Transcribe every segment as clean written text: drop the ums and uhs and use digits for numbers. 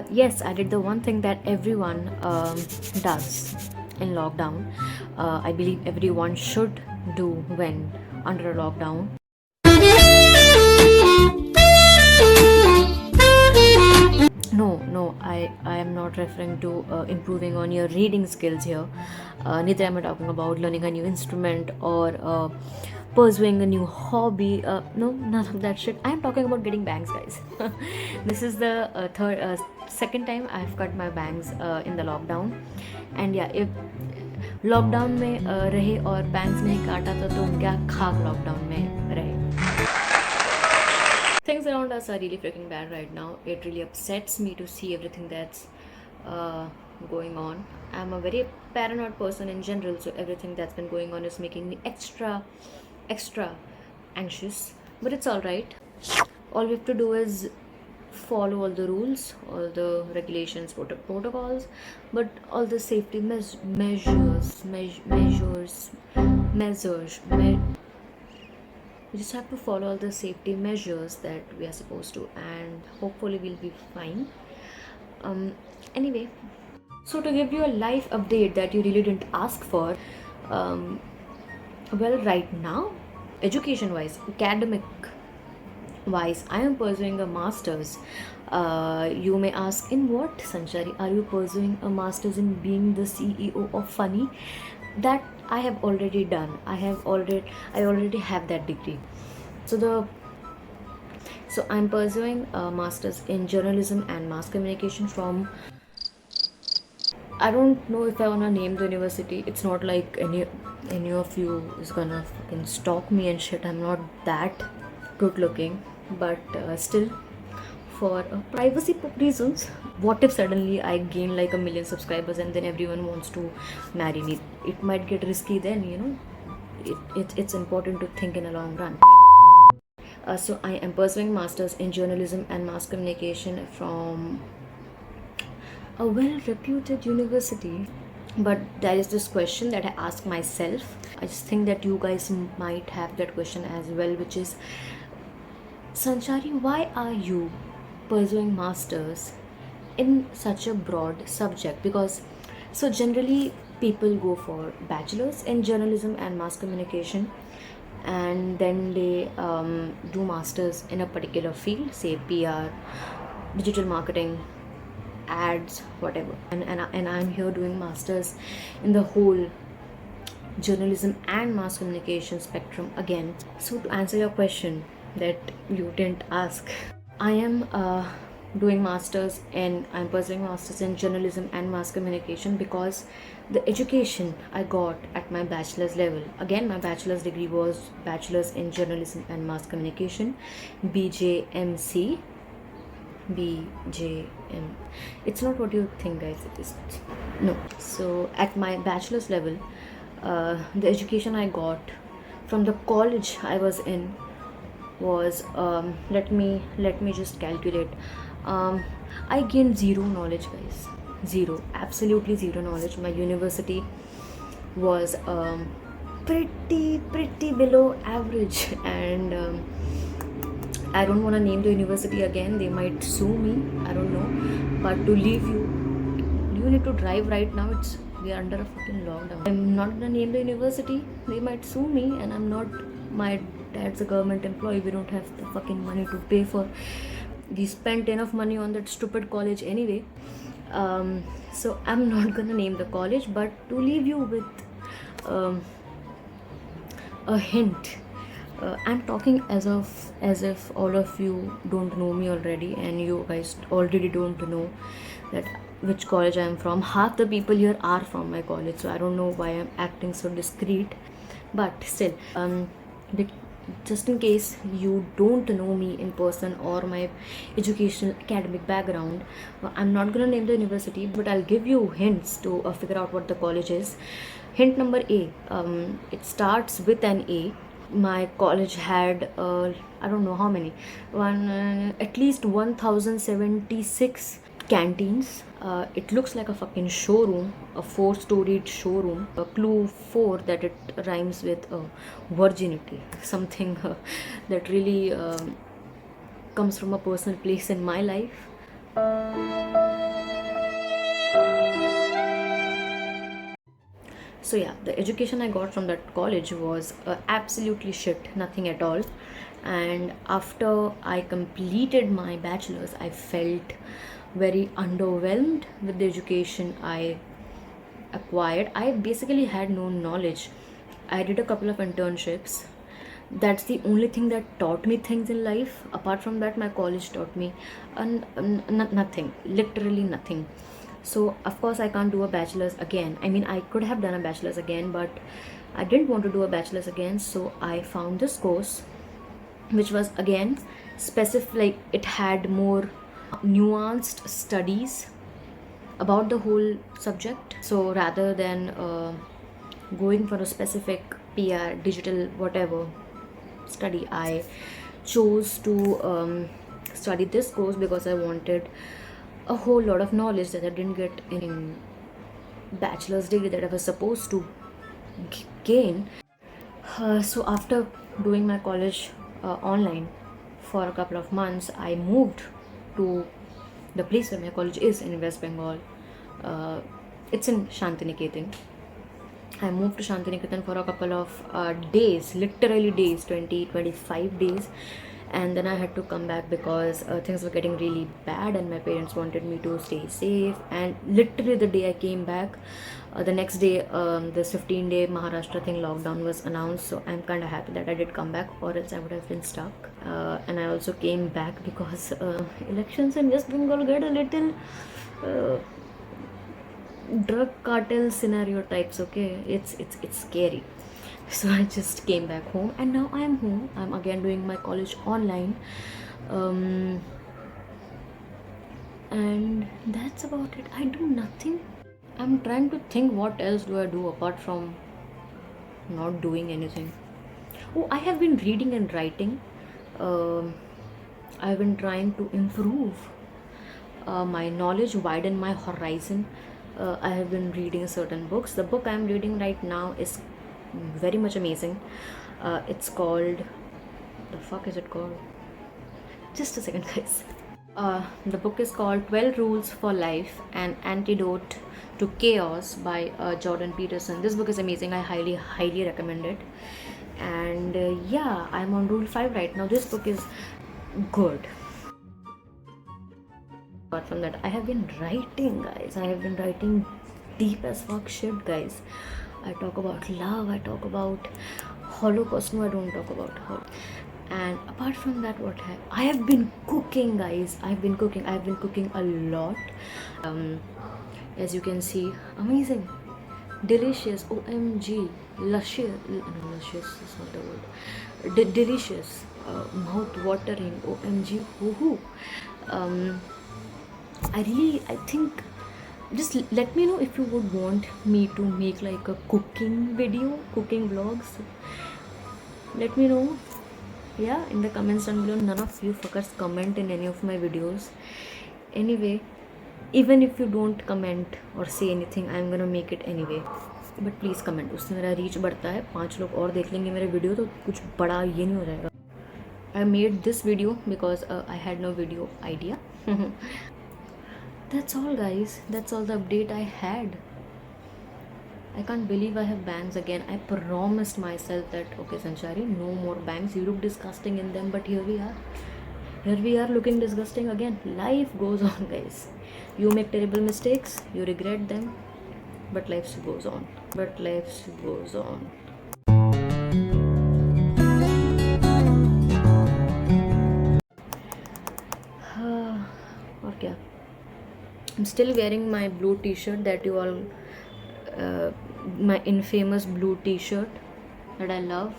Yes, I did the one thing that everyone does in lockdown. I believe everyone should do when under a lockdown. No, I am not referring to improving on your reading skills here. Neither am I talking about learning a new instrument or pursuing a new hobby. No, none of that shit. I am talking about getting bangs, guys. This is the second time I've cut my bangs in the lockdown. And yeah, if lockdown में रहे और bangs नहीं काटा तो क्या खाक lockdown में रहे. Things around us are really freaking bad right now. It really upsets me to see everything that's uh, going on. I'm a very paranoid person in general, so everything that's been going on is making me extra anxious. But it's all right. All we have to do is follow all the rules, all the regulations, protocols, but all the safety measures. We just have to follow all the safety measures that we are supposed to, and hopefully we'll be fine. Anyway, so to give you a life update that you really didn't ask for, um, well, right now, education wise, academic wise, I am pursuing a master's. You may ask, in what, Sanchari? Are you pursuing a master's in being the CEO of Funny? That I have already done. I already have that degree. So I'm pursuing a master's in journalism and mass communication from. I don't know if I wanna name the university. It's not like any of you is gonna fucking stalk me and shit. I'm not that good looking, but still, for privacy reasons. What if suddenly I gain like 1 million subscribers and then everyone wants to marry me? It might get risky then, you know. It's important to think in a long run. So I am pursuing masters in journalism and mass communication from a well-reputed university. But there is this question that I ask myself. I just think that you guys might have that question as well, which is, Sanchari, why are you pursuing masters in such a broad subject? Because so generally people go for bachelors in journalism and mass communication, and then they do masters in a particular field, say PR, digital marketing, ads, whatever. And I'm here doing masters in the whole journalism and mass communication spectrum again. So to answer your question that you didn't ask, I am I'm pursuing masters in journalism and mass communication because the education I got at my bachelor's level, again my bachelor's degree was bachelor's in journalism and mass communication, BJMC. BJM. It's not what you think, guys. It is no. So at my bachelor's level, the education I got from the college I was in was let me just calculate. I gained zero knowledge, guys. Zero, absolutely zero knowledge. My university was pretty below average, and I don't want to name the university again. They might sue me. I don't know. But to leave you need to drive right now. We are under a fucking lockdown. I'm not gonna name the university. They might sue me, and I'm not. My dad's a government employee. We don't have the fucking money to pay for. We spent enough money on that stupid college anyway. So I'm not gonna name the college, but to leave you with a hint. I'm talking as if all of you don't know me already, and you guys already don't know that which college I am from. Half the people here are from my college, so I don't know why I'm acting so discreet. But still, just in case you don't know me in person or my educational academic background, I'm not gonna name the university, but I'll give you hints to figure out what the college is. Hint number A, it starts with an A. My college had I don't know how many, at least 1076 canteens. It looks like a fucking showroom, a 4-storied showroom. Clue 4 that it rhymes with virginity, something that really comes from a personal place in my life. So yeah, the education I got from that college was absolutely shit, nothing at all. And after I completed my bachelor's, I felt very underwhelmed with the education I acquired. I basically had no knowledge. I did a couple of internships. That's the only thing that taught me things in life. Apart from that, my college taught me nothing, literally nothing. So of course I can't do a bachelor's again. I mean, I could have done a bachelor's again, but I didn't want to do a bachelor's again. So I found this course, which was again specific, like it had more nuanced studies about the whole subject. So rather than going for a specific PR, digital, whatever study, I chose to study this course because I wanted a whole lot of knowledge that I didn't get in bachelor's degree that I was supposed to gain. So after doing my college online for a couple of months, I moved to the place where my college is in West Bengal. It's in Shantiniketan. I moved to Shantiniketan for a couple of days, literally days, 25 days. And then I had to come back because things were getting really bad and my parents wanted me to stay safe. And literally the day I came back, the next day, this 15-day Maharashtra thing lockdown was announced. So I'm kind of happy that I did come back, or else I would have been stuck. And I also came back because elections in West Bengal get a little drug cartel scenario types. Okay, it's scary. So I just came back home, and now I am home. I'm again doing my college online, and that's about it. I do nothing. I'm trying to think what else do I do apart from not doing anything. Oh, I have been reading and writing. um, I've been trying to improve my knowledge, widen my horizon. I have been reading certain books. The book I'm reading right now is very much amazing. It's called, the fuck is it called? Just a second, guys. The book is called 12 Rules for Life, An Antidote to Chaos by Jordan Peterson. This book is amazing. I highly recommend it. And yeah, I'm on Rule 5 right now. This book is good. Apart from that, I have been writing, guys. I have been writing deep as fuck shit, guys. I talk about love, I talk about Holocaust. No, I don't talk about her. And apart from that, I have been cooking, guys. I've been cooking a lot. As you can see, amazing, delicious, OMG, luscious. No, luscious is not the word. Delicious, mouth watering, OMG, woohoo. I think, just let me know if you would want me to make like a cooking video, cooking vlogs. Let me know, yeah, in the comments down below. None of you fuckers comment in any of my videos. Anyway, even if you don't comment or say anything, I'm gonna make it anyway. But please comment, उससे मेरा reach बढ़ता है. 5 लोग और देख लेंगे मेरे video तो कुछ बड़ा ये नहीं हो जाएगा. I made this video because I had no video idea. That's all, guys. That's all the update I had. I can't believe I have bangs again. I promised myself that, okay, Sanchari, no more bangs. You look disgusting in them, but here we are. Here we are looking disgusting again. Life goes on, guys. You make terrible mistakes, you regret them, but life goes on. But life goes on. और क्या? I'm still wearing my blue t-shirt that you all, my infamous blue t-shirt that I love,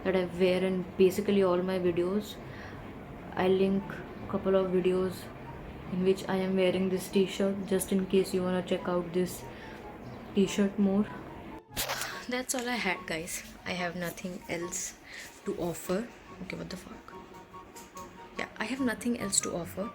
that I wear in basically all my videos. I'll link a couple of videos in which I am wearing this t-shirt, just in case you wanna check out this t-shirt more. That's all I had, guys. I have nothing else to offer. Okay, what the fuck? Yeah, I have nothing else to offer.